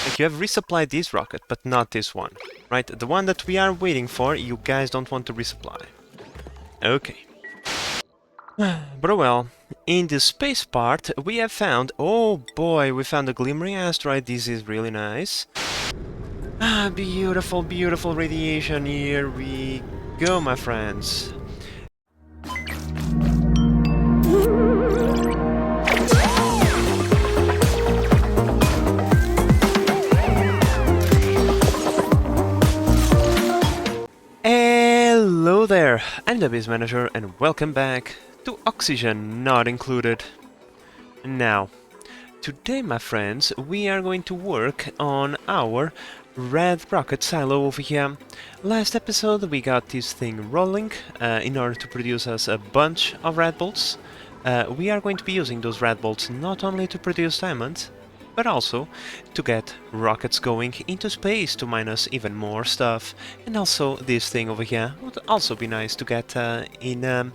Like, you have resupplied this rocket, but not this one, right? The one that we are waiting for, you guys don't want to resupply. Okay. But oh well, in the space part, we have found... Oh boy, we found a glimmering asteroid. This is really nice. Ah, beautiful, beautiful radiation. Here we go, my friends. Hello there, I'm the Base Manager and welcome back to Oxygen Not Included. Now, today my friends, we are going to work on our red rocket silo over here. Last episode we got this thing rolling in order to produce us a bunch of red bolts. We are going to be using those red bolts not only to produce diamonds, but also to get rockets going into space to mine us even more stuff. And also this thing over here would also be nice to get in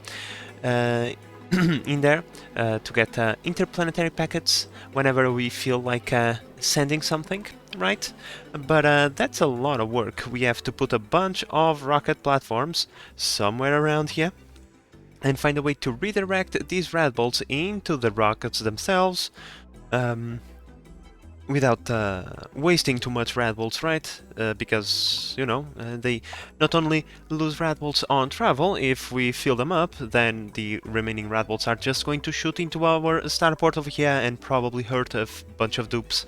in there, to get interplanetary packets whenever we feel like sending something, right? But that's a lot of work. We have to put a bunch of rocket platforms somewhere around here and find a way to redirect these red bolts into the rockets themselves, without wasting too much red bolts, right? Because, you know, they not only lose red bolts on travel, if we fill them up, then the remaining red bolts are just going to shoot into our starport over here and probably hurt a bunch of dupes.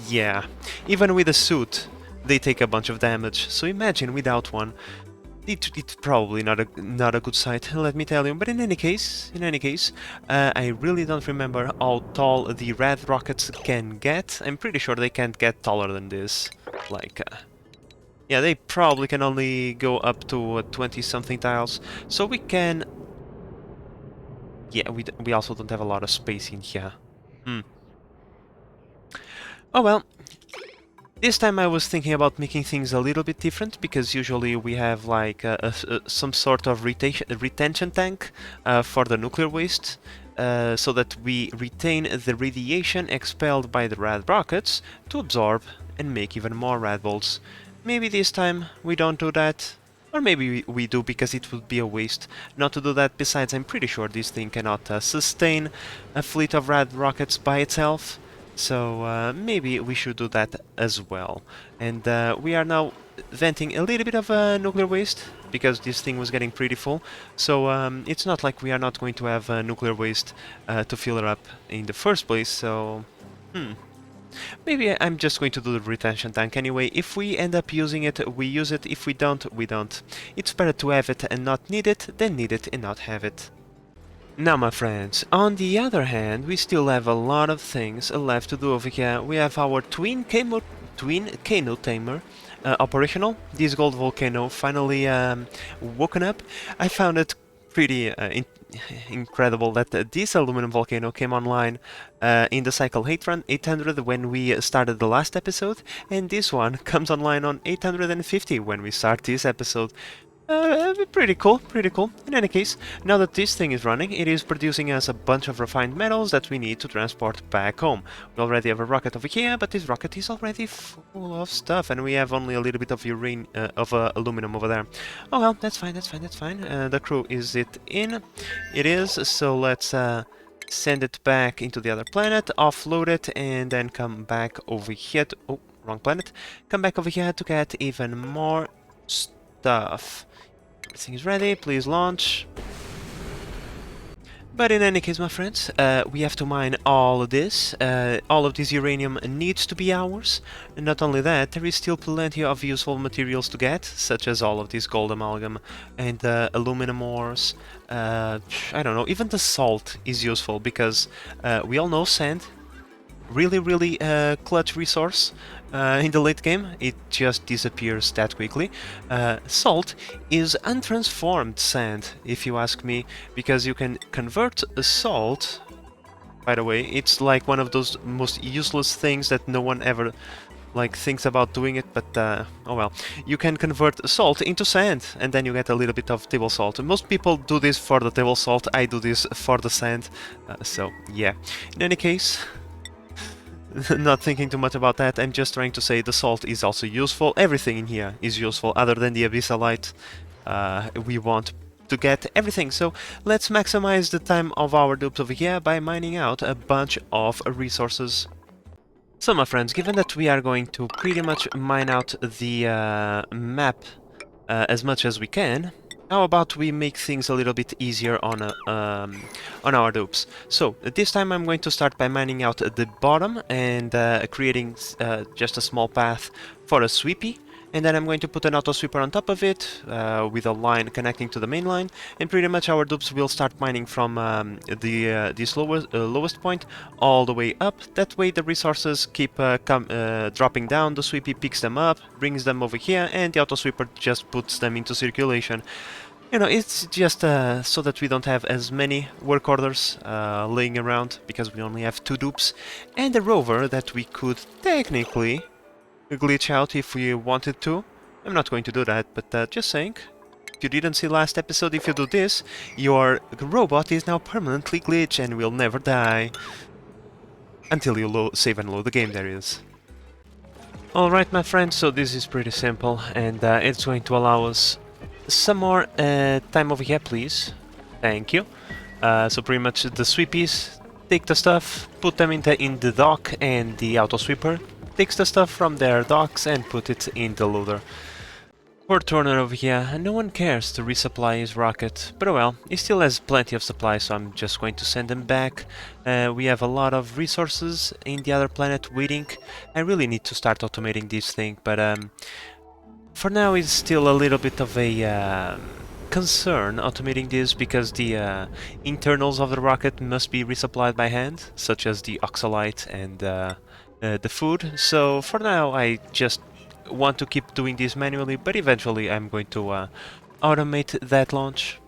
Yeah, even with a suit, they take a bunch of damage, so imagine without one. It's probably not a good sight, let me tell you. But in any case, I really don't remember how tall the red rockets can get. I'm pretty sure they can't get taller than this. Like, yeah, they probably can only go up to 20-something tiles. So we can... Yeah, we also don't have a lot of space in here. Oh well. This time I was thinking about making things a little bit different, because usually we have like some sort of retention tank for the nuclear waste, so that we retain the radiation expelled by the red rockets to absorb and make even more red bolts. Maybe this time we don't do that, or maybe we do, because it would be a waste not to do that. Besides, I'm pretty sure this thing cannot sustain a fleet of red rockets by itself. So maybe we should do that as well. And we are now venting a little bit of nuclear waste, because this thing was getting pretty full. So it's not like we are not going to have nuclear waste to fill it up in the first place. So maybe I'm just going to do the retention tank anyway. If we end up using it, we use it. If we don't, we don't. It's better to have it and not need it than need it and not have it. Now, my friends, on the other hand, we still have a lot of things left to do over here. We have our twin canoe tamer operational. This gold volcano finally woken up. I found it pretty incredible that this aluminum volcano came online in the cycle 800 when we started the last episode, and this one comes online on 850 when we start this episode. Pretty cool, pretty cool. In any case, now that this thing is running, it is producing us a bunch of refined metals that we need to transport back home. We already have a rocket over here, but this rocket is already full of stuff, and we have only a little bit of aluminum over there. Oh well, that's fine, that's fine, that's fine. The crew is in. It is, so let's send it back into the other planet, offload it, and then come back over here to... Oh, wrong planet. Come back over here to get even more stuff. Everything is ready, please launch. But in any case, my friends, we have to mine all of this. All of this uranium needs to be ours. And not only that, there is still plenty of useful materials to get, such as all of this gold amalgam and aluminum ores. I don't know, even the salt is useful, because we all know sand, really clutch resource. In the late game, it just disappears that quickly. Salt is untransformed sand, if you ask me, because you can convert salt... By the way, it's like one of those most useless things that no one ever like thinks about doing it, but oh well. You can convert salt into sand, and then you get a little bit of table salt. Most people do this for the table salt, I do this for the sand, so yeah. In any case... not thinking too much about that. I'm just trying to say the salt is also useful. Everything in here is useful other than the abyssalite. We want to get everything. So let's maximize the time of our dupes over here by mining out a bunch of resources. So my friends, given that we are going to pretty much mine out the map as much as we can, how about we make things a little bit easier on our dupes? So this time I'm going to start by mining out the bottom and creating just a small path for a sweepy. And then I'm going to put an auto sweeper on top of it with a line connecting to the main line, and pretty much our dupes will start mining from this lowest point all the way up. That way the resources keep dropping down, the sweepy picks them up, brings them over here, and the auto sweeper just puts them into circulation. You know, it's just so that we don't have as many work orders laying around, because we only have 2 dupes, and a rover that we could technically glitch out if we wanted to. I'm not going to do that, but just saying. If you didn't see last episode, if you do this, your robot is now permanently glitched and will never die. Until you save and load the game, there is. Alright my friends, so this is pretty simple, and it's going to allow us some more time over here, please. Thank you. So pretty much the sweepies take the stuff, put them in the dock, and the auto sweeper takes the stuff from their docks and put it in the loader. Poor Turner over here, and no one cares to resupply his rocket, but oh well, he still has plenty of supply, so I'm just going to send him back. We have a lot of resources in the other planet waiting. I really need to start automating this thing, but for now it's still a little bit of a concern automating this, because the internals of the rocket must be resupplied by hand, such as the oxalite and the food. So for now I just want to keep doing this manually, but eventually I'm going to automate that launch.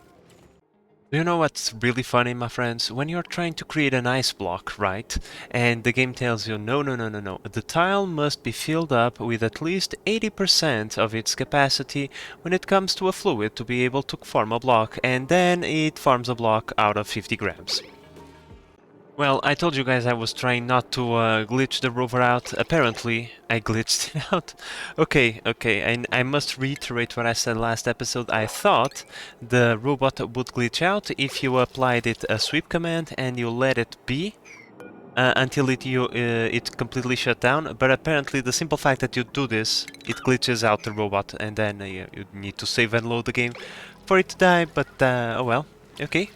Do you know what's really funny, my friends? When you're trying to create an ice block, right? And the game tells you, no, the tile must be filled up with at least 80% of its capacity when it comes to a fluid to be able to form a block, and then it forms a block out of 50 grams. Well, I told you guys I was trying not to glitch the rover out. Apparently, I glitched it out. Okay, and I must reiterate what I said last episode. I thought the robot would glitch out if you applied it a sweep command and you let it be until it completely shut down. But apparently, the simple fact that you do this, it glitches out the robot, and then you need to save and load the game for it to die. But oh well. Okay,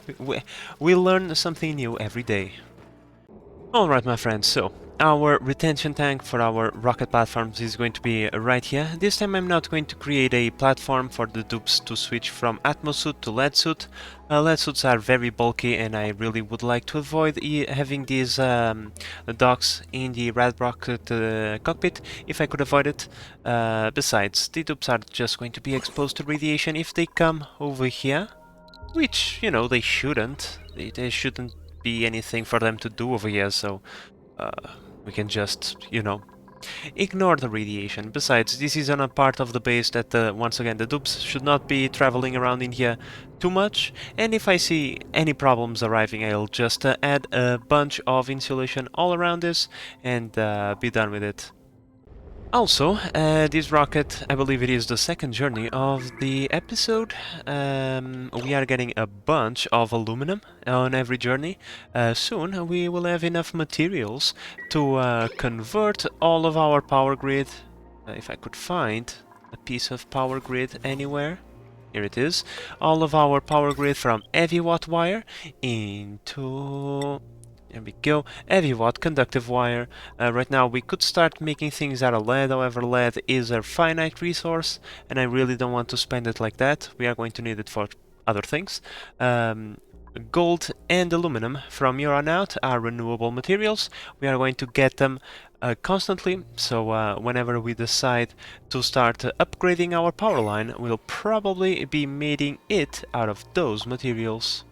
we learn something new every day. Alright my friends, so our retention tank for our rocket platforms is going to be right here. This time I'm not going to create a platform for the dupes to switch from Atmosuit to lead suit. Lead suits are very bulky, and I really would like to avoid having these docks in the red rocket cockpit if I could avoid it. Besides, the dupes are just going to be exposed to radiation if they come over here, which, you know, they shouldn't. They shouldn't be anything for them to do over here, so we can just, you know, ignore the radiation. Besides, this is on a part of the base that, once again, the dupes should not be traveling around in here too much, and if I see any problems arriving, I'll just add a bunch of insulation all around this and be done with it. Also, this rocket, I believe it is the second journey of the episode. We are getting a bunch of aluminum on every journey. Soon we will have enough materials to convert all of our power grid. If I could find a piece of power grid anywhere. Here it is. All of our power grid from heavy watt wire into... There we go, heavy watt conductive wire. Right now we could start making things out of lead, however lead is a finite resource and I really don't want to spend it like that. We are going to need it for other things. Gold and aluminum from here on out are renewable materials. We are going to get them constantly, so whenever we decide to start upgrading our power line, we'll probably be making it out of those materials.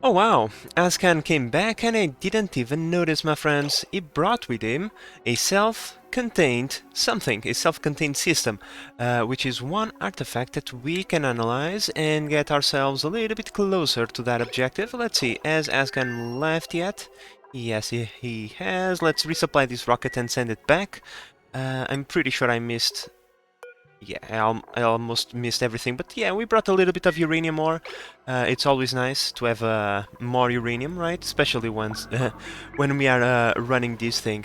Oh wow, Ascan came back and I didn't even notice, my friends. He brought with him a self-contained something, a self-contained system, which is one artifact that we can analyze and get ourselves a little bit closer to that objective. Let's see, has Ascan left yet? Yes, he has. Let's resupply this rocket and send it back. I'm pretty sure I missed... Yeah, I almost missed everything, but yeah, we brought a little bit of uranium ore. It's always nice to have more uranium, right? Especially once when we are running this thing.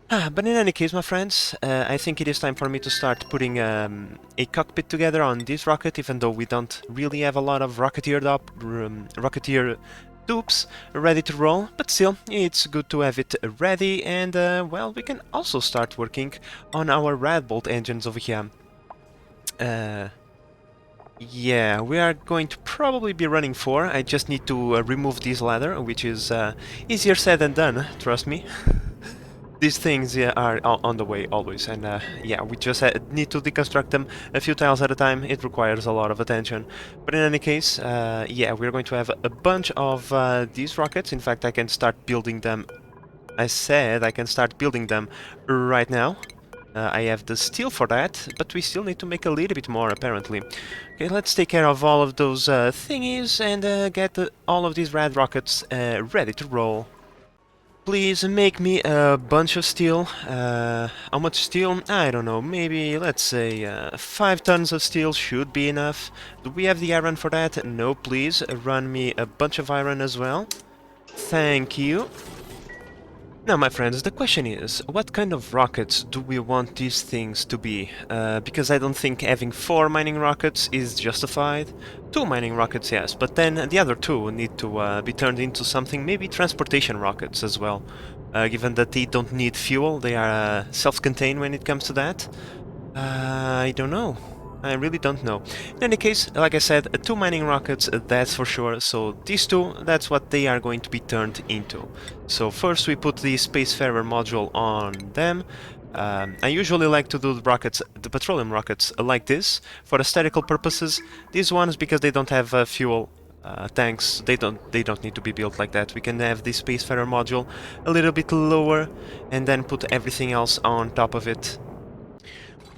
But in any case, my friends, I think it is time for me to start putting a cockpit together on this rocket, even though we don't really have a lot of rocketeer dupes ready to roll, but still, it's good to have it ready, and well, we can also start working on our Radbolt engines over here. Yeah, we are going to probably be running 4. I just need to remove this ladder, which is easier said than done, trust me. These things are on the way always, and yeah, we just need to deconstruct them a few tiles at a time. It requires a lot of attention. But in any case, yeah, we're going to have a bunch of these rockets. In fact, I can start building them. I said I can start building them right now. I have the steel for that, but we still need to make a little bit more, apparently. Okay, let's take care of all of those thingies and get all of these rad rockets ready to roll. Please make me a bunch of steel. How much steel? I don't know, maybe, let's say, 5 tons of steel should be enough. Do we have the iron for that? No, please, run me a bunch of iron as well. Thank you. Now, my friends, the question is, what kind of rockets do we want these things to be? Because I don't think having 4 mining rockets is justified. 2 mining rockets, yes, but then the other 2 need to be turned into something, maybe transportation rockets as well. Given that they don't need fuel, they are self-contained when it comes to that. I don't know. I really don't know. In any case, like I said, 2 mining rockets, that's for sure. So these 2, that's what they are going to be turned into. So first we put the Spacefarer module on them. I usually like to do the petroleum rockets like this, for aesthetical purposes. These ones, because they don't have fuel tanks, they don't need to be built like that. We can have the Spacefarer module a little bit lower, and then put everything else on top of it.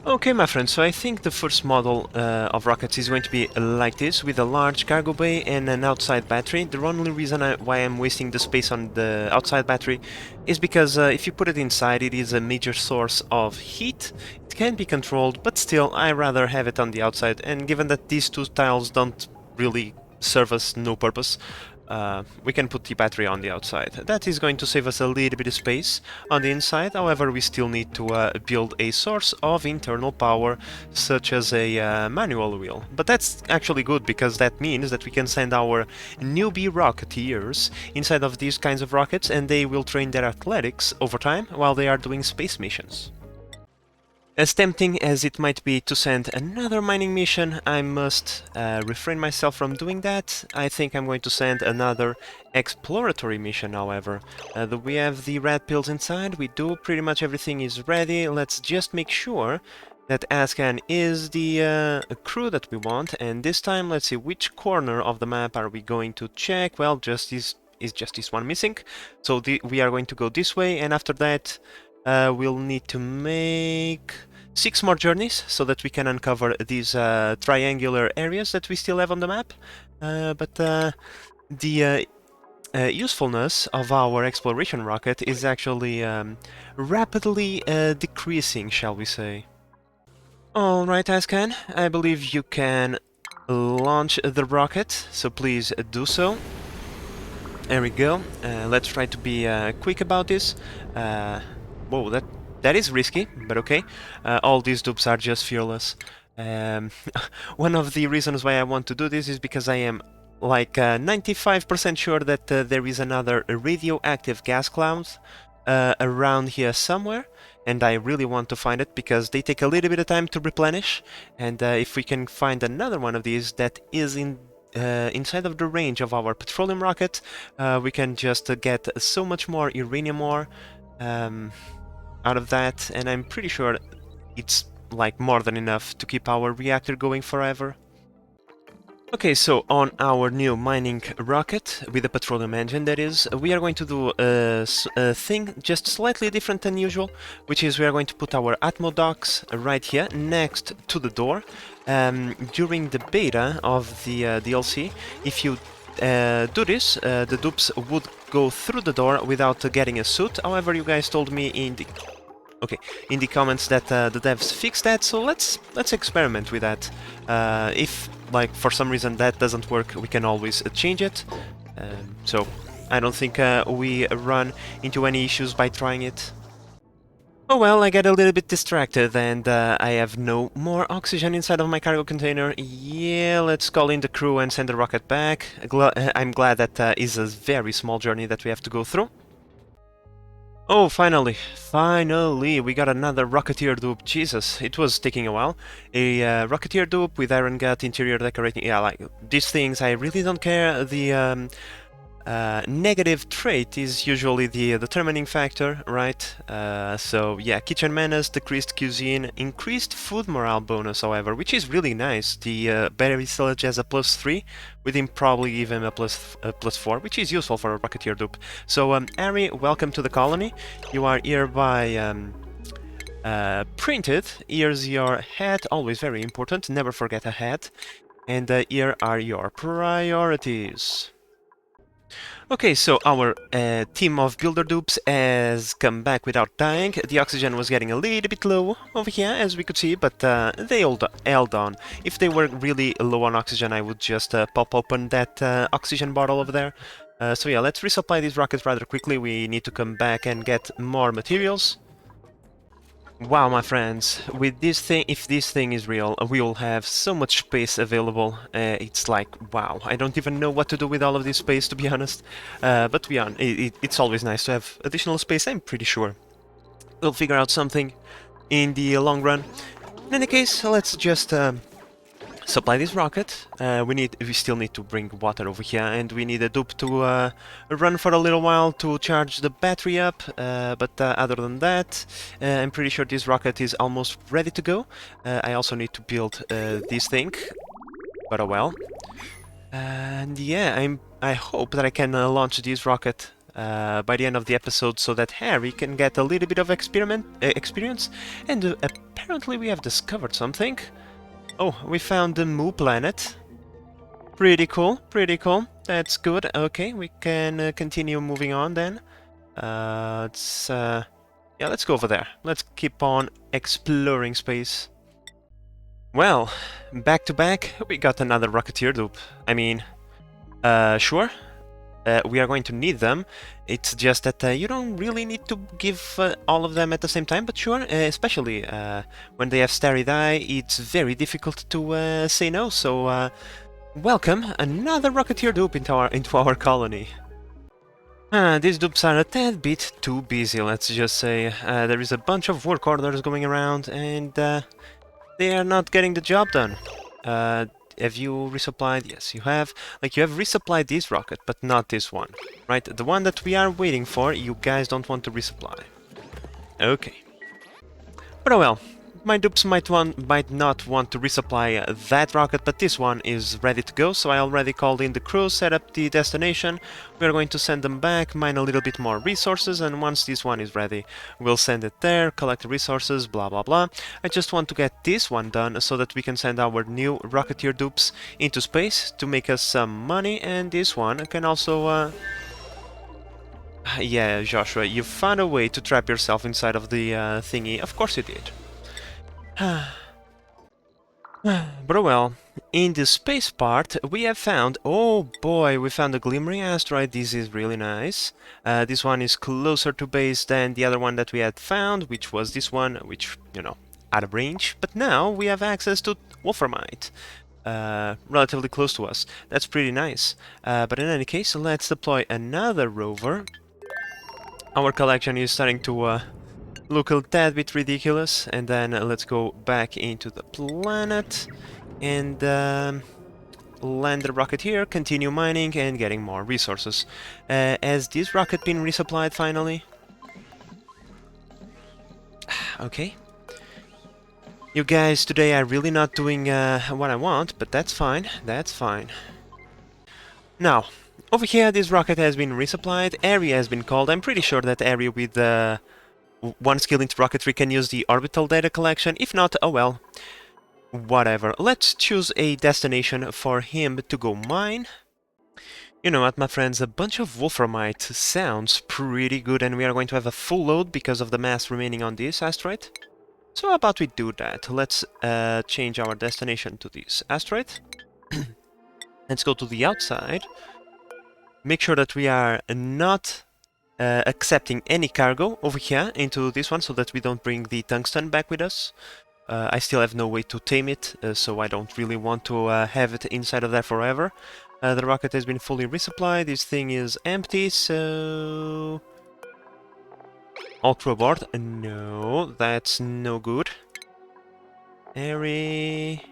Okay, my friends, so I think the first model of rockets is going to be like this, with a large cargo bay and an outside battery. The only reason why I'm wasting the space on the outside battery is because if you put it inside, it is a major source of heat. It can be controlled, but still, I rather have it on the outside, and given that these 2 tiles don't really serve us no purpose, we can put the battery on the outside. That is going to save us a little bit of space on the inside. However, we still need to build a source of internal power, such as a manual wheel. But that's actually good, because that means that we can send our newbie rocketeers inside of these kinds of rockets, and they will train their athletics over time while they are doing space missions. As tempting as it might be to send another mining mission, I must refrain myself from doing that. I think I'm going to send another exploratory mission, however. Do we have the red pills inside? We do. Pretty much everything is ready. Let's just make sure that Ascan is the crew that we want, and this time let's see which corner of the map are we going to check. Well, just is just this one missing, so we are going to go this way, and after that we'll need to make 6 more journeys so that we can uncover these triangular areas that we still have on the map. But the usefulness of our exploration rocket is actually rapidly decreasing, shall we say. Alright, Ascan, I believe you can launch the rocket, so please do so. There we go. Let's try to be quick about this. Whoa, that is risky, but okay. All these dupes are just fearless. One of the reasons why I want to do this is because I am like 95% sure that there is another radioactive gas cloud around here somewhere, and I really want to find it because they take a little bit of time to replenish, and if we can find another one of these that is inside of the range of our petroleum rocket, we can just get so much more uranium ore out of that, and I'm pretty sure it's like more than enough to keep our reactor going forever. Okay, so on our new mining rocket, with a petroleum engine that is, we are going to do a thing just slightly different than usual, which is we are going to put our Atmo docks right here, next to the door. During the beta of the DLC, if you do this, the dupes would go through the door without getting a suit. However, you guys told me in the comments that the devs fixed that, so let's experiment with that. If, like, for some reason that doesn't work, we can always change it. So I don't think we run into any issues by trying it. Oh well, I get a little bit distracted and I have no more oxygen inside of my cargo container. Yeah, let's call in the crew and send the rocket back. I'm glad that is a very small journey that we have to go through. Oh, finally, we got another Rocketeer dupe. Jesus, it was taking a while. A Rocketeer dupe with iron gut, interior decorating. Yeah, like, these things, I really don't care. The negative trait is usually the determining factor, right? So yeah, kitchen manners, decreased cuisine, increased food morale bonus, however, which is really nice. The berry silage has a +3, with him probably even a +4, which is useful for a Rocketeer dupe. So Ari, welcome to the colony. You are hereby printed. Here's your hat, always very important, never forget a hat. And here are your priorities. Okay, so our team of builder dupes has come back without dying. The oxygen was getting a little bit low over here, as we could see, but they all held on. If they were really low on oxygen, I would just pop open that oxygen bottle over there. So yeah, let's resupply these rockets rather quickly. We need to come back and get more materials. Wow, my friends, with this thing, if this thing is real, we will have so much space available. It's like, wow, I don't even know what to do with all of this space, to be honest. But it's always nice to have additional space, I'm pretty sure. We'll figure out something in the long run. In any case, let's just supply this rocket. We still need to bring water over here, and we need a dupe to run for a little while to charge the battery up. But other than that, I'm pretty sure this rocket is almost ready to go. I also need to build this thing, but oh well. And yeah, I hope that I can launch this rocket by the end of the episode, so that Harry can get a little bit of experience. And apparently we have discovered something. Oh, we found the Moo planet. Pretty cool, pretty cool. That's good. Okay, we can continue moving on then. Yeah, let's go over there. Let's keep on exploring space. Well, back to back, we got another Rocketeer dupe. I mean, sure. We are going to need them. It's just that you don't really need to give all of them at the same time, but sure, especially when they have starry eye, it's very difficult to say no, so welcome, another Rocketeer dupe into our colony. These dupes are a tad bit too busy, let's just say. There is a bunch of work orders going around, and they are not getting the job done. Have you resupplied? Yes, you have. Like, you have resupplied this rocket, but not this one. Right? The one that we are waiting for, you guys don't want to resupply. Okay. But oh well. My dupes might not want to resupply that rocket, but this one is ready to go, so I already called in the crew, set up the destination. We are going to send them back, mine a little bit more resources, and once this one is ready, we'll send it there, collect the resources, blah blah blah. I just want to get this one done so that we can send our new Rocketeer dupes into space to make us some money, and this one can also... Yeah, Joshua, you found a way to trap yourself inside of the thingy. Of course you did. But well, in the space part, we have found... Oh boy, we found a glimmering asteroid. This is really nice. This one is closer to base than the other one that we had found, which was this one, which, you know, out of range. But now we have access to wolframite, relatively close to us. That's pretty nice. But in any case, let's deploy another rover. Our collection is starting to... look a tad bit ridiculous, and then let's go back into the planet and land the rocket here, continue mining and getting more resources. Has this rocket been resupplied finally? Okay. You guys today are really not doing what I want, but that's fine, that's fine. Now, over here this rocket has been resupplied, area has been called. I'm pretty sure that area with one skill into rocketry can use the orbital data collection. If not, oh well. Whatever. Let's choose a destination for him to go mine. You know what, my friends, a bunch of wolframite sounds pretty good, and we are going to have a full load because of the mass remaining on this asteroid. So how about we do that? Let's change our destination to this asteroid. Let's go to the outside. Make sure that we are not accepting any cargo over here into this one so that we don't bring the tungsten back with us. I still have no way to tame it, so I don't really want to have it inside of there forever. The rocket has been fully resupplied, this thing is empty, so... All crew aboard? No, that's no good. Airy...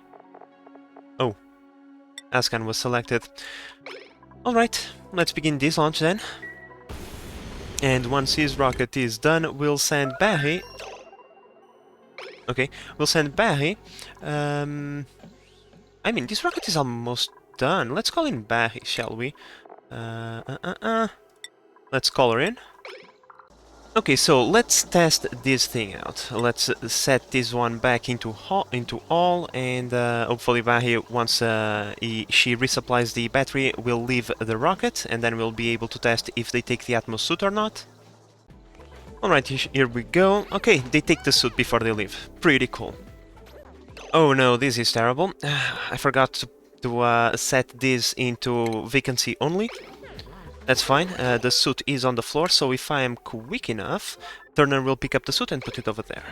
Oh, Ascan was selected. Alright, let's begin this launch then. And once his rocket is done, we'll send Barry... Okay, we'll send Barry... I mean, this rocket is almost done. Let's call in Barry, shall we? Let's call her in. Okay, so let's test this thing out. Let's set this one back into all, and hopefully Barry, once she resupplies the battery, will leave the rocket, and then we'll be able to test if they take the Atmos suit or not. Alright, here we go. Okay, they take the suit before they leave. Pretty cool. Oh no, this is terrible. I forgot to set this into vacancy only. That's fine, the suit is on the floor, so if I am quick enough, Turner will pick up the suit and put it over there.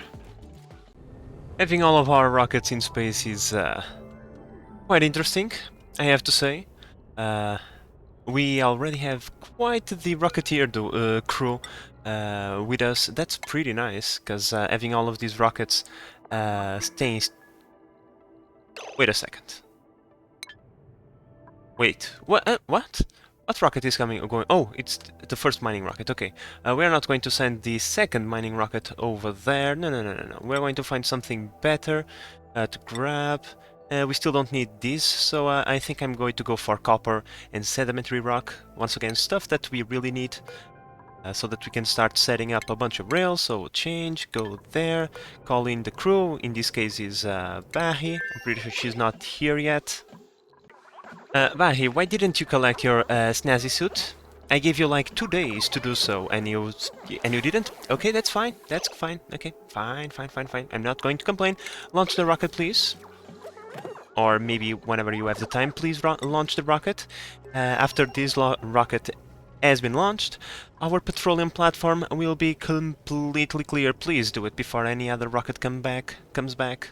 Having all of our rockets in space is quite interesting, I have to say. We already have quite the Rocketeer crew with us. That's pretty nice, because having all of these rockets stays... Wait a second. Wait, what? What? What rocket is coming or going? Oh, it's the first mining rocket, okay. We are not going to send the second mining rocket over there. No. We're going to find something better to grab. We still don't need this, so I think I'm going to go for copper and sedimentary rock. Once again, stuff that we really need. So that we can start setting up a bunch of rails. So change, go there, call in the crew. In this case is Barry. I'm pretty sure she's not here yet. Vahi, why didn't you collect your snazzy suit? I gave you like 2 days to do so, and you didn't? Okay, that's fine. That's fine. Okay, fine. I'm not going to complain. Launch the rocket, please. Or maybe whenever you have the time, please launch the rocket. After this rocket has been launched, our petroleum platform will be completely clear. Please do it before any other rocket comes back.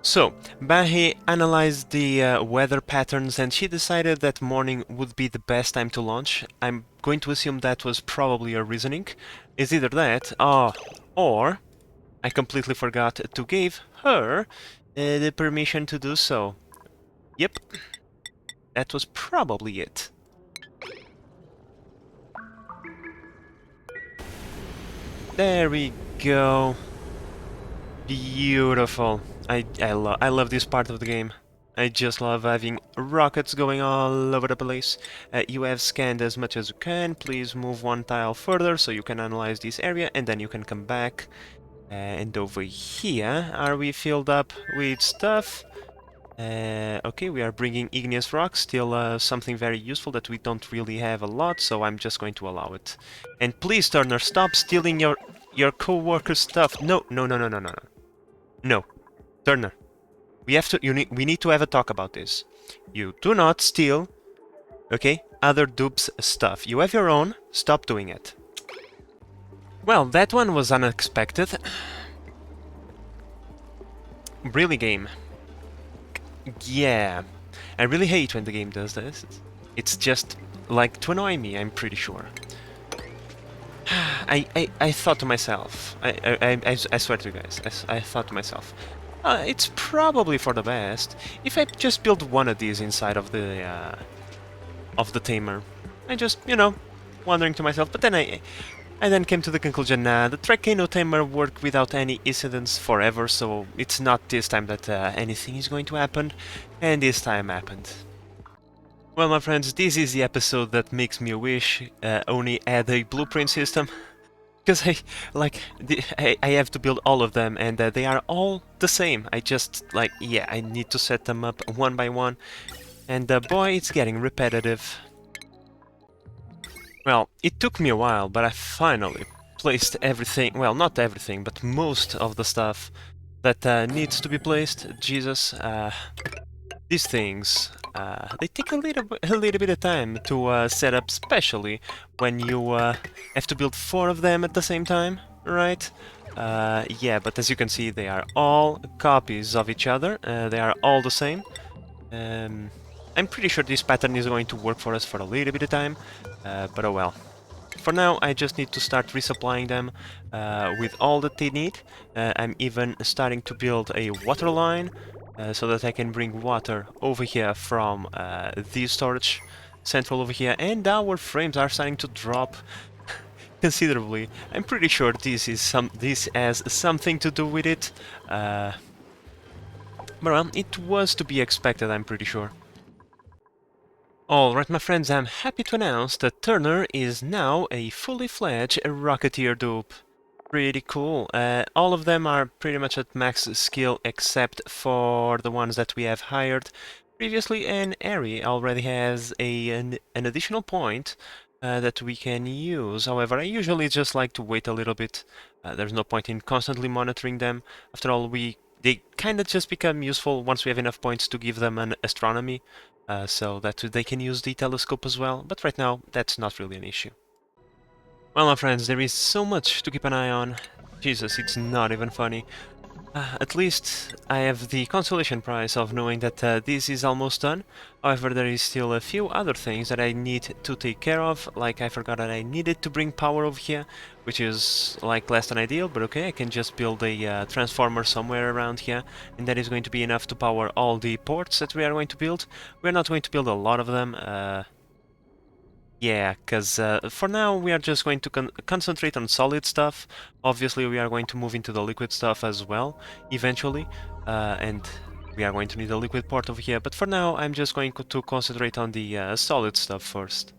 So, Bahe analyzed the weather patterns and she decided that morning would be the best time to launch. I'm going to assume that was probably her reasoning. It's either that, or I completely forgot to give her the permission to do so. Yep, that was probably it. There we go. Beautiful. I love this part of the game. I just love having rockets going all over the place. You have scanned as much as you can. Please move one tile further so you can analyze this area and then you can come back. And over here, are we filled up with stuff? Okay, we are bringing igneous rock, still something very useful that we don't really have a lot, so I'm just going to allow it. And please, Turner, stop stealing your co-worker's stuff. No. No. Turner, we need to have a talk about this. You do not steal, okay, other dupes' stuff. You have your own, stop doing it. Well, that one was unexpected. Really, game. Yeah, I really hate when the game does this. It's just like to annoy me, I'm pretty sure. I thought to myself, I swear to you guys, I thought to myself, it's probably for the best if I just build one of these inside of the tamer. I just, you know, wondering to myself, but then I then came to the conclusion, the Tricano tamer worked without any incidents forever, so it's not this time that anything is going to happen, and this time happened. Well, my friends, this is the episode that makes me wish O.N.I had a blueprint system. Because I have to build all of them, and they are all the same. I just, like, yeah, I need to set them up one by one. And boy, it's getting repetitive. Well, it took me a while, but I finally placed everything, well, not everything, but most of the stuff that needs to be placed. Jesus, these things, they take a little bit of time to set up, especially when you have to build 4 of them at the same time, right? Yeah, but as you can see, they are all copies of each other. They are all the same. I'm pretty sure this pattern is going to work for us for a little bit of time, but oh well. For now, I just need to start resupplying them with all that they need. I'm even starting to build a water line so that I can bring water over here from the storage central over here, and our frames are starting to drop considerably. I'm pretty sure this has something to do with it. But well, it was to be expected, I'm pretty sure. Alright, my friends, I'm happy to announce that Turner is now a fully fledged Rocketeer dupe. Pretty cool. All of them are pretty much at max skill except for the ones that we have hired previously, and Ari already has an additional point that we can use. However, I usually just like to wait a little bit. There's no point in constantly monitoring them. After all, they kind of just become useful once we have enough points to give them an astronomy, so that they can use the telescope as well, but right now that's not really an issue. Well, my friends, there is so much to keep an eye on. Jesus, it's not even funny. At least I have the consolation prize of knowing that this is almost done. However, there is still a few other things that I need to take care of, like I forgot that I needed to bring power over here, which is like less than ideal, but okay, I can just build a transformer somewhere around here, and that is going to be enough to power all the ports that we are going to build. We're not going to build a lot of them, yeah, because for now we are just going to concentrate on solid stuff. Obviously we are going to move into the liquid stuff as well, eventually, and we are going to need a liquid port over here, but for now I'm just going to concentrate on the solid stuff first.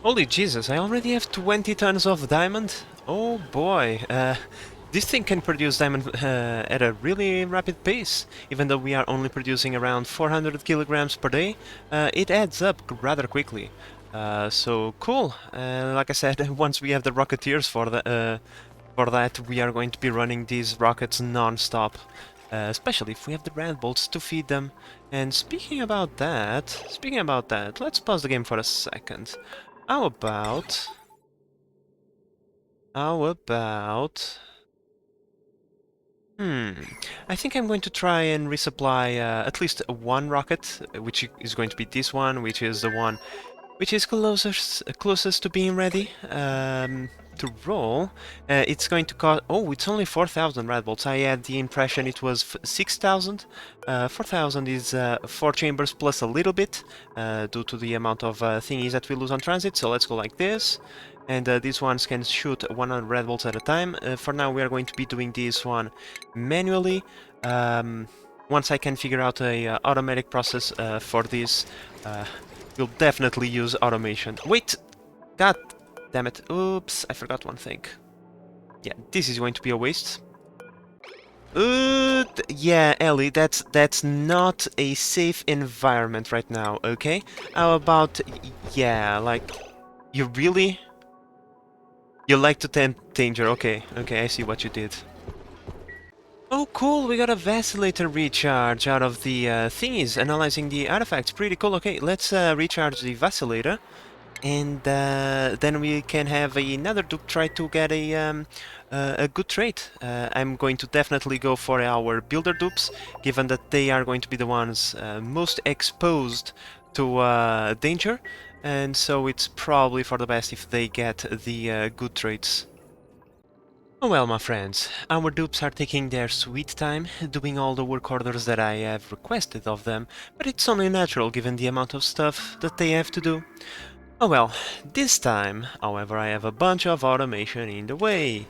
Holy Jesus, I already have 20 tons of diamond? Oh boy, this thing can produce diamond at a really rapid pace. Even though we are only producing around 400 kilograms per day, it adds up rather quickly. So cool. Like I said, once we have the Rocketeers for that, we are going to be running these rockets non-stop. Especially if we have the red bolts to feed them. And speaking about that, let's pause the game for a second. How about... I think I'm going to try and resupply at least one rocket, which is going to be this one, which is the one which is closest to being ready to roll. It's going to cost... Oh, it's only 4,000 red bolts. I had the impression it was 6,000. 4,000 is 4 chambers plus a little bit, due to the amount of thingies that we lose on transit. So let's go like this. And these ones can shoot 100 red bolts at a time. For now, we are going to be doing this one manually. Once I can figure out a automatic process for this, we'll definitely use automation. Wait! God damn it. Oops, I forgot one thing. Yeah, this is going to be a waste. Yeah, Ellie, that's not a safe environment right now, okay? How about... Yeah, like... You really... You like to tempt danger, okay, I see what you did. Oh cool, we got a vacillator recharge out of the thingies, analyzing the artifacts, pretty cool. Okay, let's recharge the vacillator, and then we can have another dupe try to get a good trait. I'm going to definitely go for our builder dupes, given that they are going to be the ones most exposed to danger, and so it's probably for the best if they get the good traits. Oh well, my friends, our dupes are taking their sweet time, doing all the work orders that I have requested of them, but it's only natural given the amount of stuff that they have to do. Oh well, this time, however, I have a bunch of automation in the way,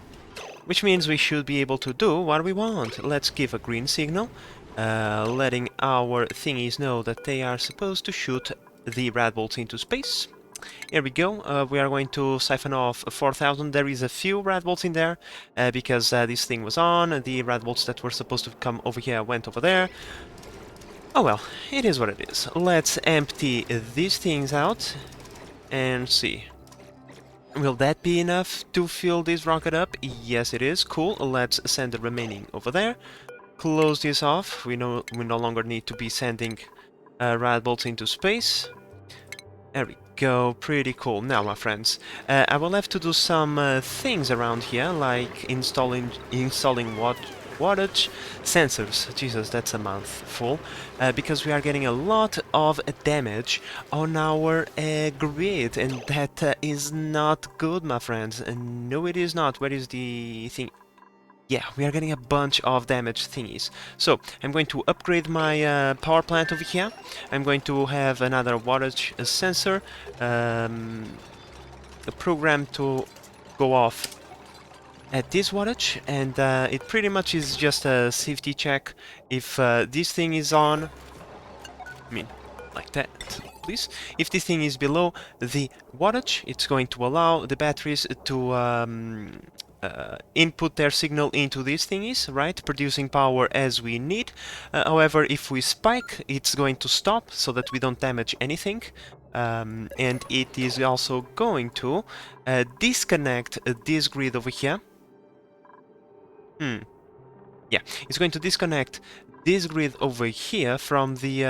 which means we should be able to do what we want. Let's give a green signal, letting our thingies know that they are supposed to shoot the red bolts into space. Here we go, we are going to siphon off 4,000. There is a few red bolts in there, because this thing was on, the red bolts that were supposed to come over here went over there. Oh well, it is what it is. Let's empty these things out and see. Will that be enough to fill this rocket up? Yes, it is. Cool. Let's send the remaining over there. Close this off. We no longer need to be sending rad bolts into space. There we go. Pretty cool. Now, my friends, I will have to do some things around here, like installing wattage sensors. Jesus, that's a mouthful. Because we are getting a lot of damage on our grid, and that is not good, my friends. No, it is not. Where is the thing? Yeah, we are getting a bunch of damage thingies. So, I'm going to upgrade my power plant over here. I'm going to have another wattage sensor, a program to go off at this wattage, and it pretty much is just a safety check. If this thing is on, I mean, like that, please. If this thing is below the wattage, it's going to allow the batteries to input their signal into these thingies, right? Producing power as we need. However, if we spike, it's going to stop so that we don't damage anything. And it is also going to disconnect this grid over here. Yeah, it's going to disconnect this grid over here from the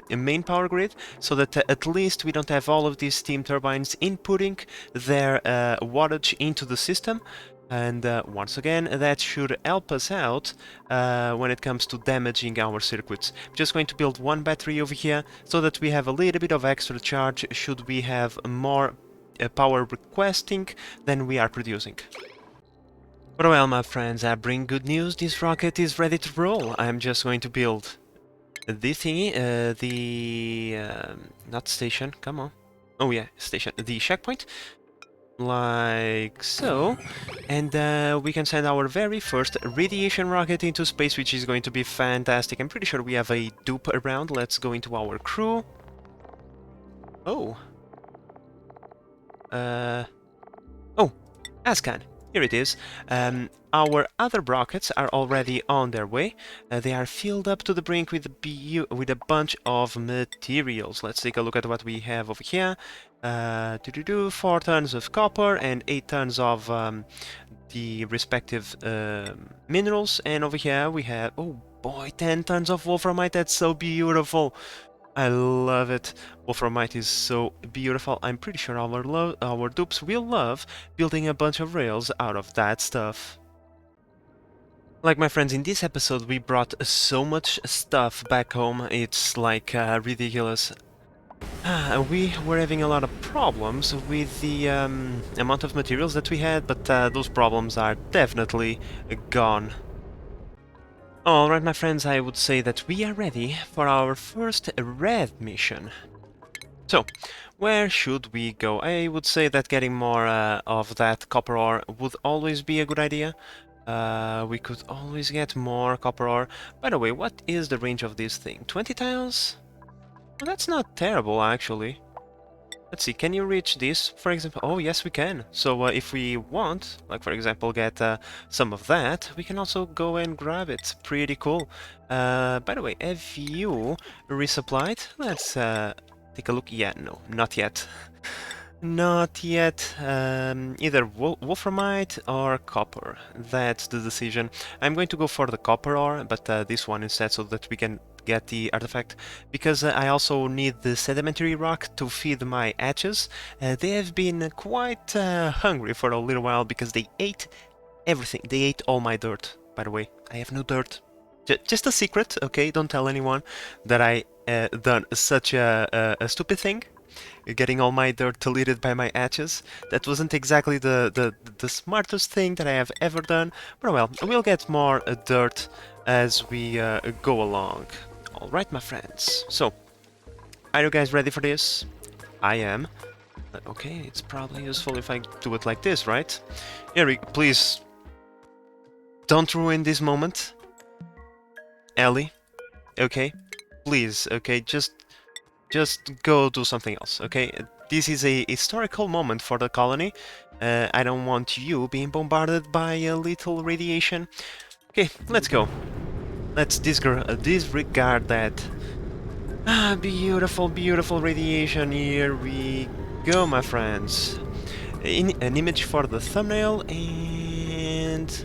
main power grid, so that at least we don't have all of these steam turbines inputting their wattage into the system. And once again, that should help us out when it comes to damaging our circuits. I'm just going to build one battery over here, so that we have a little bit of extra charge should we have more power requesting than we are producing. But well, my friends, I bring good news. This rocket is ready to roll. I'm just going to build this thingy, not station, come on. Oh yeah, station, the checkpoint, like so. And we can send our very first radiation rocket into space, which is going to be fantastic. I'm pretty sure we have a dupe around. Let's go into our crew. Oh. Oh, Ascan. Here it is. Our other rockets are already on their way. They are filled up to the brink with a bunch of materials. Let's take a look at what we have over here. 4 tons of copper and 8 tons of the respective minerals. And over here we have, oh boy, 10 tons of wolframite. That's so beautiful. I love it. Wolframite is so beautiful. I'm pretty sure our dupes will love building a bunch of rails out of that stuff. Like my friends, in this episode we brought so much stuff back home, it's like ridiculous. We were having a lot of problems with the amount of materials that we had, but those problems are definitely gone. Alright, my friends, I would say that we are ready for our first red mission. So, where should we go? I would say that getting more of that copper ore would always be a good idea. We could always get more copper ore. By the way, what is the range of this thing? 20 tiles? Well, that's not terrible, actually. Let's see, can you reach this, for example? Oh, yes, we can. So if we want, like, for example, get some of that, we can also go and grab it. Pretty cool. By the way, have you resupplied? Let's take a look. Yeah, no, not yet. Not yet. Either wolframite or copper. That's the decision. I'm going to go for the copper ore, but this one instead, so that we can get the artifact, because I also need the sedimentary rock to feed my hatches. They have been quite hungry for a little while because they ate everything. They ate all my dirt, by the way. I have no dirt. Just a secret, okay? Don't tell anyone that I done such a stupid thing. Getting all my dirt deleted by my hatches. That wasn't exactly the smartest thing that I have ever done. But well, we'll get more dirt as we go along. Alright, my friends. So, are you guys ready for this? I am. Okay, it's probably useful if I do it like this, right? Eric, please don't ruin this moment. Ellie, okay? Please, okay? Just go do something else, okay? This is a historical moment for the colony. I don't want you being bombarded by a little radiation. Okay, let's go. Let's disregard that. Ah, beautiful, beautiful radiation. Here we go, my friends. An image for the thumbnail, and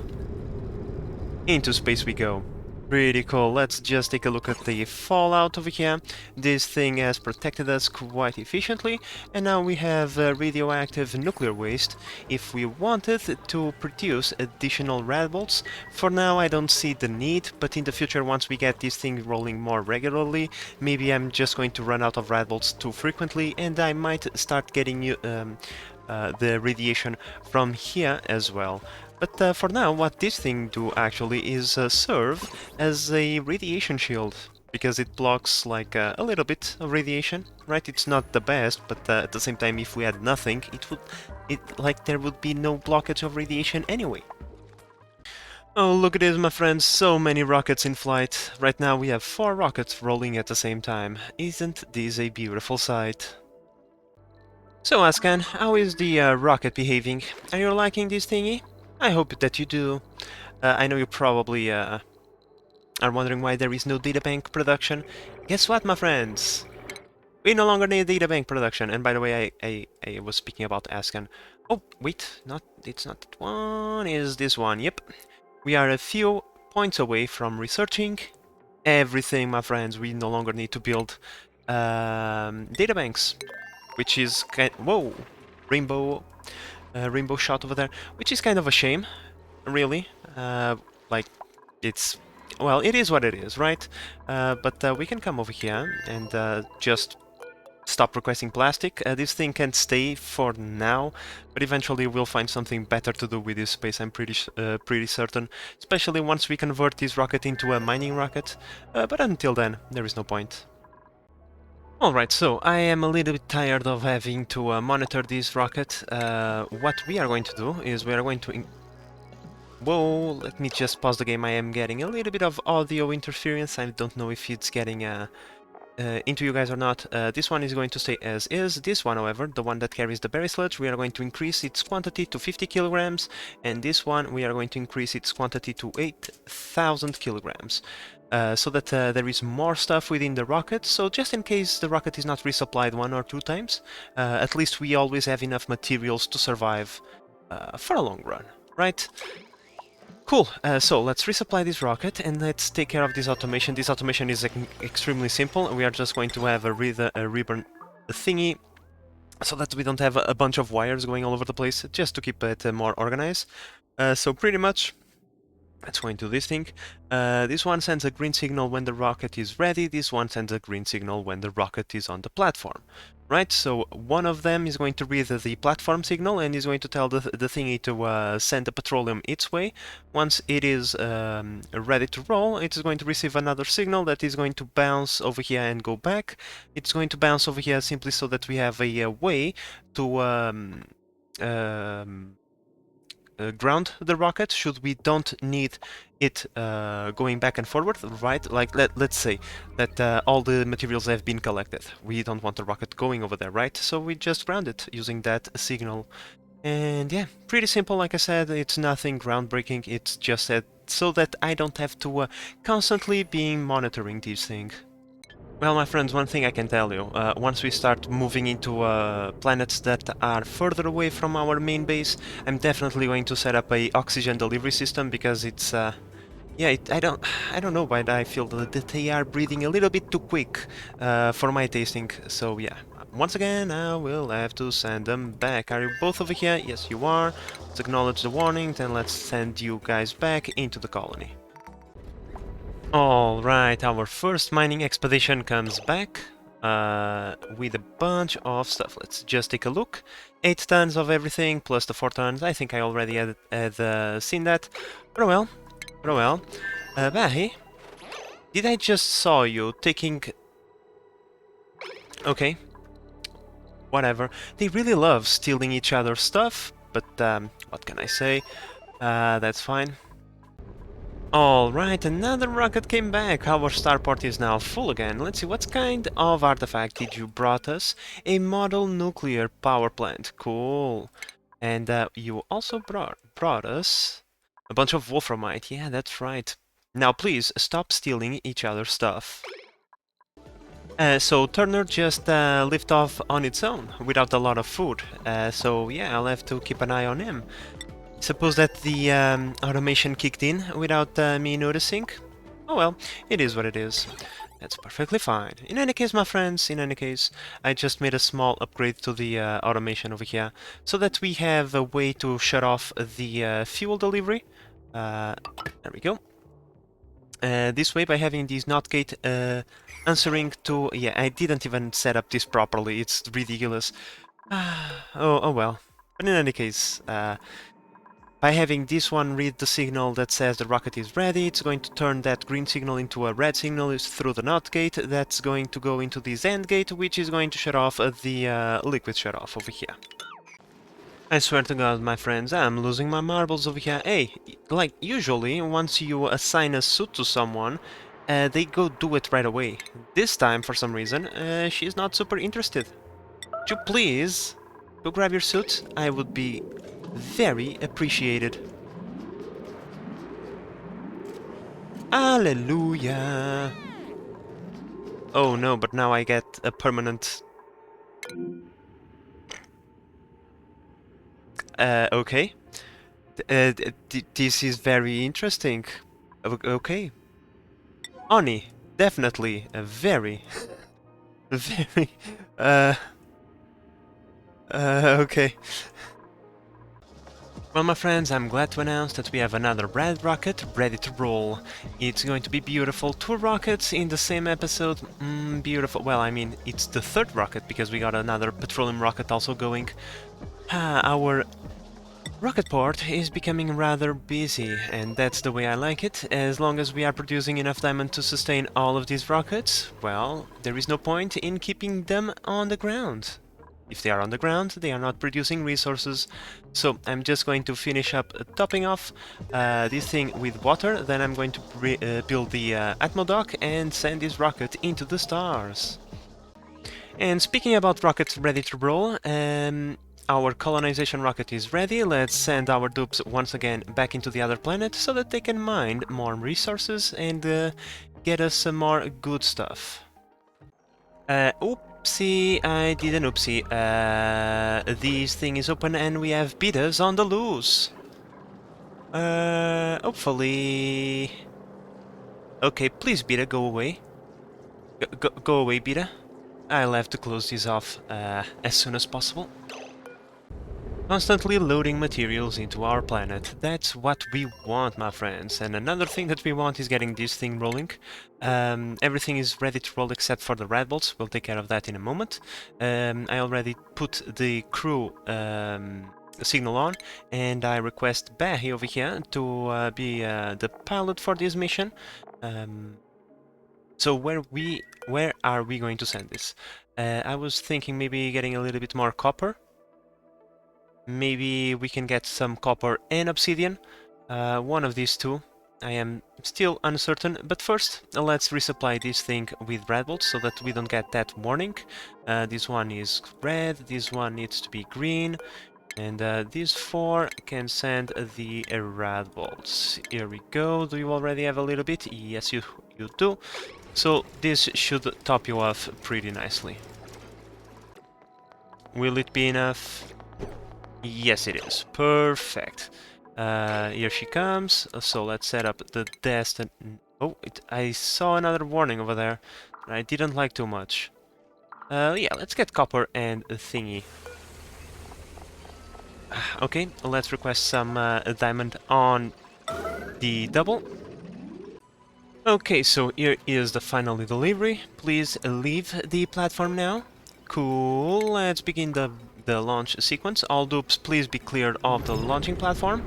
into space we go. Pretty cool. Let's just take a look at the fallout over here. This thing has protected us quite efficiently, and now we have radioactive nuclear waste. If we wanted to produce additional red bolts, for now I don't see the need, but in the future, once we get this thing rolling more regularly, maybe I'm just going to run out of red bolts too frequently, and I might start getting the radiation from here as well. But for now, what this thing do actually is serve as a radiation shield, because it blocks like a little bit of radiation, right? It's not the best, but at the same time, if we had nothing, there would be no blockage of radiation anyway. Oh, look at this, my friends, so many rockets in flight. Right now we have 4 rockets rolling at the same time. Isn't this a beautiful sight? So Ascan, how is the rocket behaving? Are you liking this thingy? I hope that you do. I know you probably are wondering why there is no databank production. Guess what, my friends? We no longer need databank production. And by the way, I was speaking about Ascan. Oh, wait, it's not that one, it's this one, yep. We are a few points away from researching everything, my friends. We no longer need to build databanks, which is whoa, rainbow shot over there, which is kind of a shame, really. Like, well, it is what it is, right? But we can come over here and just stop requesting plastic. This thing can stay for now, but eventually we'll find something better to do with this space, I'm pretty certain, especially once we convert this rocket into a mining rocket. But until then, there is no point. Alright, so I am a little bit tired of having to monitor this rocket. What we are going to do is we are going to... Whoa, let me just pause the game. I am getting a little bit of audio interference. I don't know if it's getting into you guys or not. This one is going to stay as is. This one, however, the one that carries the berry sludge, we are going to increase its quantity to 50 kilograms, and this one we are going to increase its quantity to 8,000 kilograms. So that there is more stuff within the rocket, so just in case the rocket is not resupplied 1 or 2 times, at least we always have enough materials to survive for a long run, right? Cool, so let's resupply this rocket and let's take care of this automation. This automation is extremely simple. We are just going to have a ribbon thingy so that we don't have a bunch of wires going all over the place, just to keep it more organized. So pretty much, let's go into this thing. This one sends a green signal when the rocket is ready. This one sends a green signal when the rocket is on the platform. Right, so one of them is going to read the platform signal and is going to tell the thingy to send the petroleum its way. Once it is ready to roll, it is going to receive another signal that is going to bounce over here and go back. It's going to bounce over here simply so that we have a way to ground the rocket should we don't need it going back and forward, right? Like let's say that all the materials have been collected. We don't want the rocket going over there, right? So we just ground it using that signal. And yeah, pretty simple, like I said. It's nothing groundbreaking. It's just that so that I don't have to constantly be monitoring these things. Well, my friends, one thing I can tell you, once we start moving into planets that are further away from our main base, I'm definitely going to set up a oxygen delivery system, because it's, yeah, I don't know, but I feel that they are breathing a little bit too quick for my tasting, so yeah. Once again, I will have to send them back. Are you both over here? Yes, you are. Let's acknowledge the warning, then let's send you guys back into the colony. Alright, our first mining expedition comes back with a bunch of stuff. Let's just take a look. 8 tons of everything, plus the 4 tons. I think I already had seen that. But well, Bahi, did I just saw you taking... Okay, whatever. They really love stealing each other's stuff, but what can I say? That's fine. Alright, another rocket came back. Our starport is now full again. Let's see, what kind of artifact did you brought us? A model nuclear power plant. Cool. And you also brought us a bunch of wolframite. Yeah, that's right. Now please stop stealing each other's stuff. So Turner just lifted off on its own, without a lot of food. So yeah, I'll have to keep an eye on him. Suppose that the automation kicked in without me noticing? Oh well, it is what it is. That's perfectly fine. In any case, my friends, in any case, I just made a small upgrade to the automation over here, so that we have a way to shut off the fuel delivery. There we go. This way, by having this NOT gate answering to... Yeah, I didn't even set up this properly, it's ridiculous. Oh well. But in any case, by having this one read the signal that says the rocket is ready, it's going to turn that green signal into a red signal through the NOT gate. That's going to go into this AND gate, which is going to shut off the liquid shut-off over here. I swear to God, my friends, I'm losing my marbles over here. Hey, like, usually, once you assign a suit to someone, they go do it right away. This time, for some reason, she's not super interested. Would you please go grab your suit? I would be very appreciated. Hallelujah! Oh no, but now I get a permanent... Okay. This is very interesting. Okay. O.N.I, definitely a very... very... okay. Well, my friends, I'm glad to announce that we have another red rocket ready to roll. It's going to be beautiful. 2 rockets in the same episode. Beautiful. Well, I mean, it's the 3rd rocket because we got another petroleum rocket also going. Our rocket port is becoming rather busy, and that's the way I like it. As long as we are producing enough diamond to sustain all of these rockets, well, there is no point in keeping them on the ground. If they are on the ground, they are not producing resources. So I'm just going to finish up topping off this thing with water, then I'm going to build the Atmo dock and send this rocket into the stars. And speaking about rockets ready to roll, our colonization rocket is ready. Let's send our dupes once again back into the other planet so that they can mine more resources and get us some more good stuff. Oopsie, I did an oopsie. This thing is open and we have betas on the loose. Hopefully... Okay, please beta, go away. Go away, beta. I'll have to close this off as soon as possible. Constantly loading materials into our planet. That's what we want, my friends. And another thing that we want is getting this thing rolling. Everything is ready to roll except for the red bolts. We'll take care of that in a moment. I already put the crew signal on, and I request Barry over here to be the pilot for this mission. So where are we going to send this? I was thinking maybe getting a little bit more copper. Maybe we can get some copper and obsidian. One of these two. I am still uncertain, but first let's resupply this thing with red bolts so that we don't get that warning. This one is red, this one needs to be green, and these 4 can send the red bolts. Here we go. Do you already have a little bit? Yes, you do. So this should top you off pretty nicely. Will it be enough? Yes, it is. Perfect. Here she comes. So let's set up the destin... Oh, I saw another warning over there. I didn't like too much. Yeah, let's get copper and a thingy. Okay, let's request some diamond on the double. Okay, so here is the final delivery. Please leave the platform now. Cool, let's begin the launch sequence. All dupes, please be cleared of the launching platform.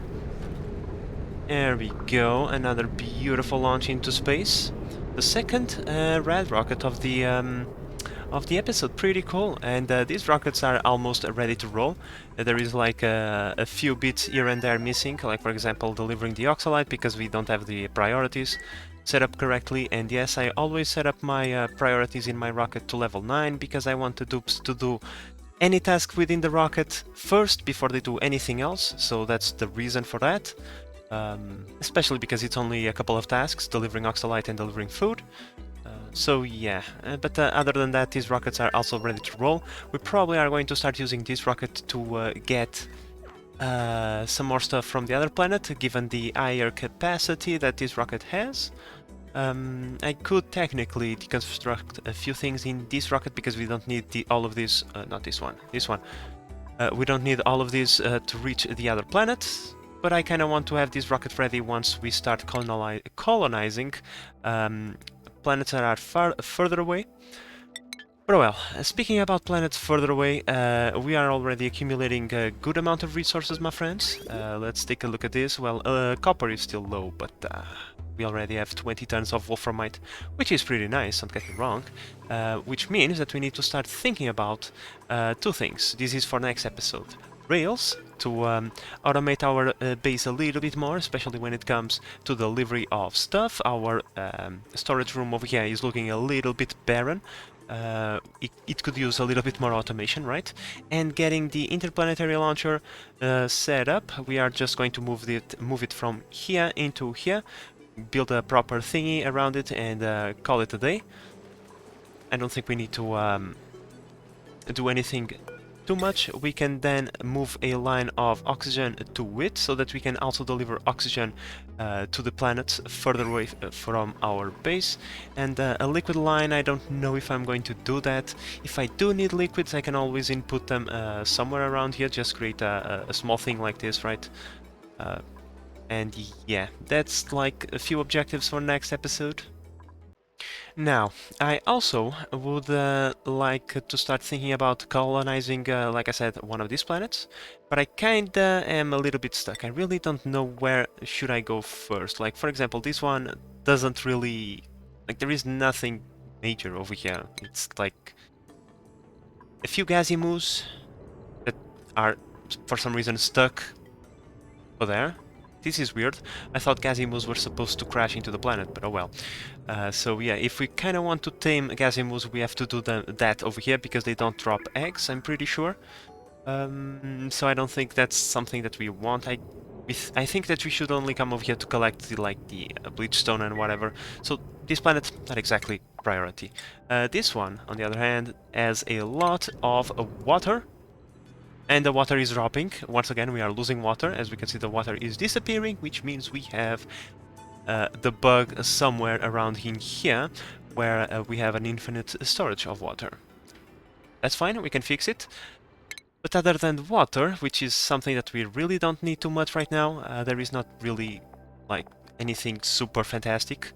There we go, another beautiful launch into space. The second red rocket of the episode, pretty cool. And these rockets are almost ready to roll. There is like a few bits here and there missing, like for example delivering the oxalite because we don't have the priorities set up correctly. And yes, I always set up my priorities in my rocket to level 9 because I want the dupes to do any task within the rocket first before they do anything else, so that's the reason for that. especially because it's only a couple of tasks, delivering oxalite and delivering food. So yeah, but other than that, these rockets are also ready to roll. We probably are going to start using this rocket to get some more stuff from the other planet, given the higher capacity that this rocket has. I could technically deconstruct a few things in this rocket because we don't need all of this, not this one, this one. We don't need all of this to reach the other planets, but I kind of want to have this rocket ready once we start colonizing planets that are further away. But well, speaking about planets further away, we are already accumulating a good amount of resources, my friends. Let's take a look at this. Well, copper is still low, but we already have 20 tons of wolframite, which is pretty nice, don't get me wrong. Which means that we need to start thinking about two things. This is for next episode. Rails, to automate our base a little bit more, especially when it comes to delivery of stuff. Our storage room over here is looking a little bit barren. It could use a little bit more automation, right? And getting the interplanetary launcher set up, we are just going to move it from here into here, build a proper thingy around it, and call it a day. I don't think we need to do anything too much. We can then move a line of oxygen to it, so that we can also deliver oxygen to the planets further away from our base. And a liquid line, I don't know if I'm going to do that. If I do need liquids, I can always input them somewhere around here, just create a small thing like this, right? And yeah, that's like a few objectives for next episode. Now, I also would like to start thinking about colonizing, like I said, one of these planets, but I kinda am a little bit stuck. I really don't know where should I go first. Like, for example, this one doesn't really... like, there is nothing major over here. It's like a few Gazimus that are, for some reason, stuck over there. This is weird. I thought Gazimus were supposed to crash into the planet, but oh well. So yeah, if we kind of want to tame Gazimus, we have to do that over here, because they don't drop eggs, I'm pretty sure. So I don't think that's something that we want. I think that we should only come over here to collect the bleach stone and whatever. So this planet, not exactly priority. This one, on the other hand, has a lot of water. And the water is dropping. Once again, we are losing water. As we can see, the water is disappearing, which means we have the bug somewhere around in here, where we have an infinite storage of water. That's fine, we can fix it. But other than water, which is something that we really don't need too much right now, there is not really like anything super fantastic.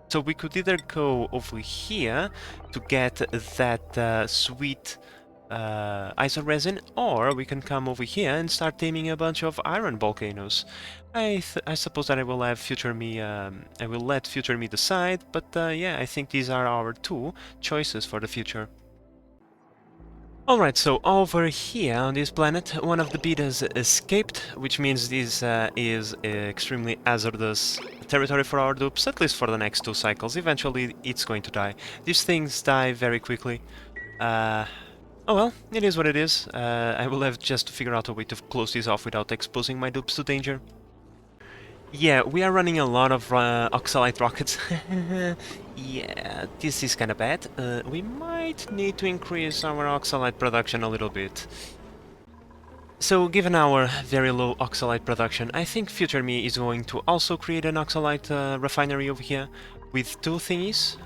So we could either go over here to get that sweet iso resin, or we can come over here and start taming a bunch of iron volcanoes. I suppose that I will have future me. I will let future me decide, but yeah, I think these are our two choices for the future. Alright, so over here on this planet, one of the betas escaped, which means this is extremely hazardous territory for our dupes, at least for the next 2 cycles. Eventually it's going to die. These things die very quickly. Oh well, it is what it is. I will have just to figure out a way to close this off without exposing my dupes to danger. Yeah, we are running a lot of oxalite rockets. Yeah, this is kinda bad. We might need to increase our oxalite production a little bit. So, given our very low oxalite production, I think future me is going to also create an oxalite refinery over here with 2 thingies,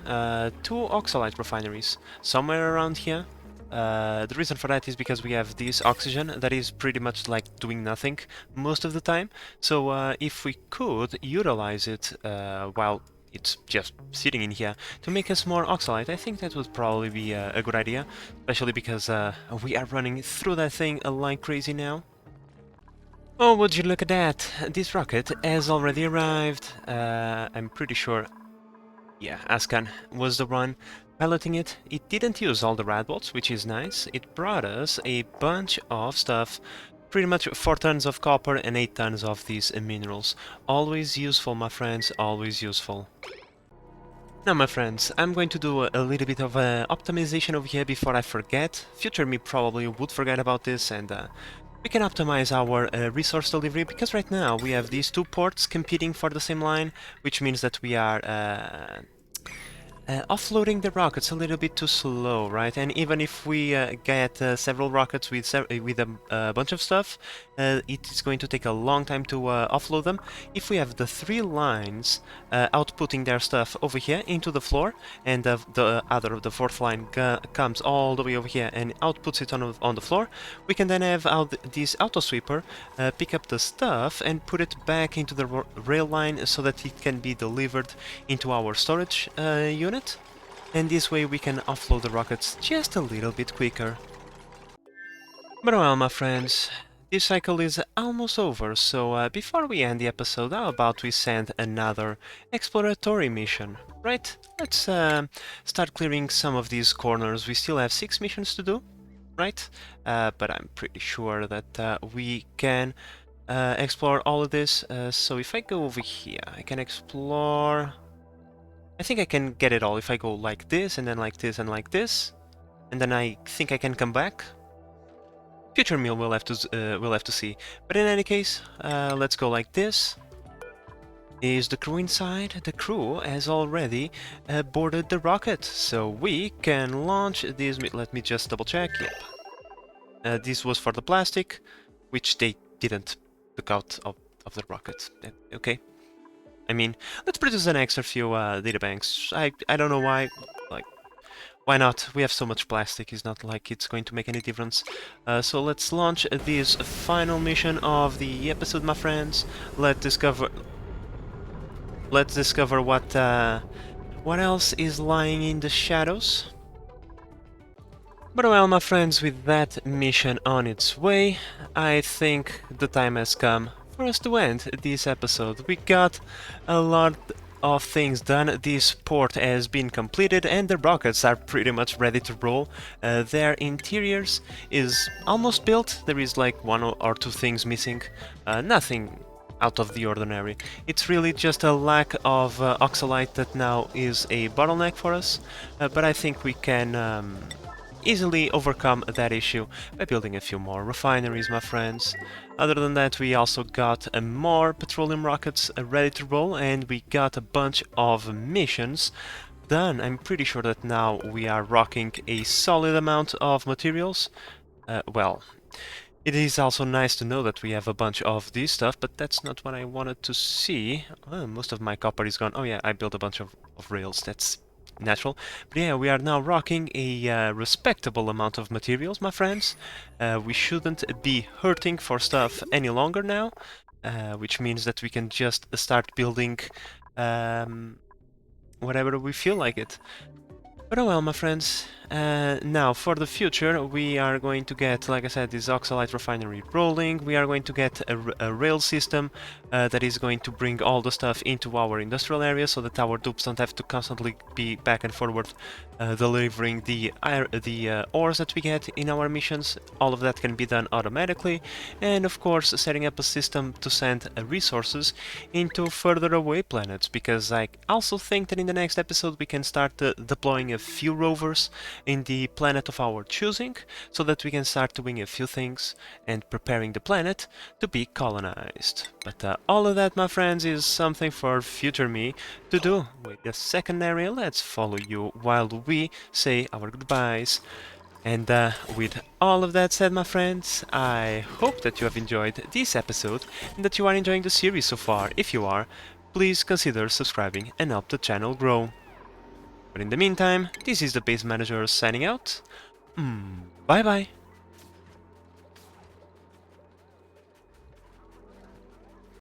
2 oxalite refineries, somewhere around here. The reason for that is because we have this oxygen that is pretty much like doing nothing most of the time. So if we could utilize it while it's just sitting in here to make us more oxalite, I think that would probably be a good idea, especially because we are running through that thing like crazy now. Oh, would you look at that! This rocket has already arrived. I'm pretty sure... yeah, Ascan was the one piloting it. It didn't use all the radbolts, which is nice. It brought us a bunch of stuff, pretty much 4 tons of copper and 8 tons of these minerals. Always useful, my friends, always useful. Now, my friends, I'm going to do a little bit of optimization over here before I forget. Future me probably would forget about this and we can optimize our resource delivery, because right now we have these two ports competing for the same line, which means that we are offloading the rockets a little bit too slow, right? And even if we get several rockets with a bunch of stuff, it is going to take a long time to offload them. If we have the three lines outputting their stuff over here into the floor, and the fourth line comes all the way over here and outputs it on the floor, we can then have this auto sweeper pick up the stuff and put it back into the rail line so that it can be delivered into our storage unit. And this way we can offload the rockets just a little bit quicker. But well, my friends, this cycle is almost over, so before we end the episode, how about we send another exploratory mission, right? Let's start clearing some of these corners. We still have 6 missions to do, right? But I'm pretty sure that we can explore all of this. So if I go over here, I can explore... I think I can get it all if I go like this, and then like this, and like this. And then I think I can come back. Future meal we'll have to see. But in any case, let's go like this. Is the crew inside? The crew has already boarded the rocket, so we can launch this. Let me just double check. Yep. This was for the plastic, which they didn't took out of the rocket. Okay. I mean, let's produce an extra few data banks. I don't know why. Like, why not? We have so much plastic. It's not like it's going to make any difference. So let's launch this final mission of the episode, my friends. Let's discover what else is lying in the shadows. But well, my friends, with that mission on its way, I think the time has come for us to end this episode. We got a lot of things done. This port has been completed and the rockets are pretty much ready to roll. Their interiors is almost built. There is like one or two things missing. Nothing out of the ordinary. It's really just a lack of oxalite that now is a bottleneck for us. But I think we can easily overcome that issue by building a few more refineries, my friends. Other than that, we also got more petroleum rockets ready to roll, and we got a bunch of missions done. I'm pretty sure that now we are rocking a solid amount of materials. Well, it is also nice to know that we have a bunch of this stuff, but that's not what I wanted to see. Most of my copper is gone. Oh yeah, I built a bunch of rails. That's natural. But yeah, we are now rocking a respectable amount of materials, my friends. We shouldn't be hurting for stuff any longer now, which means that we can just start building whatever we feel like it. But oh well, my friends, now for the future we are going to get, like I said, this oxalite refinery rolling. We are going to get a rail system that is going to bring all the stuff into our industrial area so that our dupes don't have to constantly be back and forward delivering the ores that we get in our missions. All of that can be done automatically, and of course setting up a system to send resources into further away planets, because I also think that in the next episode we can start deploying a few rovers in the planet of our choosing, so that we can start doing a few things and preparing the planet to be colonized. But all of that, my friends, is something for future me to do. With the secondary, let's follow you while we say our goodbyes. And with all of that said, my friends, I hope that you have enjoyed this episode and that you are enjoying the series so far. If you are, please consider subscribing and help the channel grow. But in the meantime, this is the Base Manager signing out. Bye bye.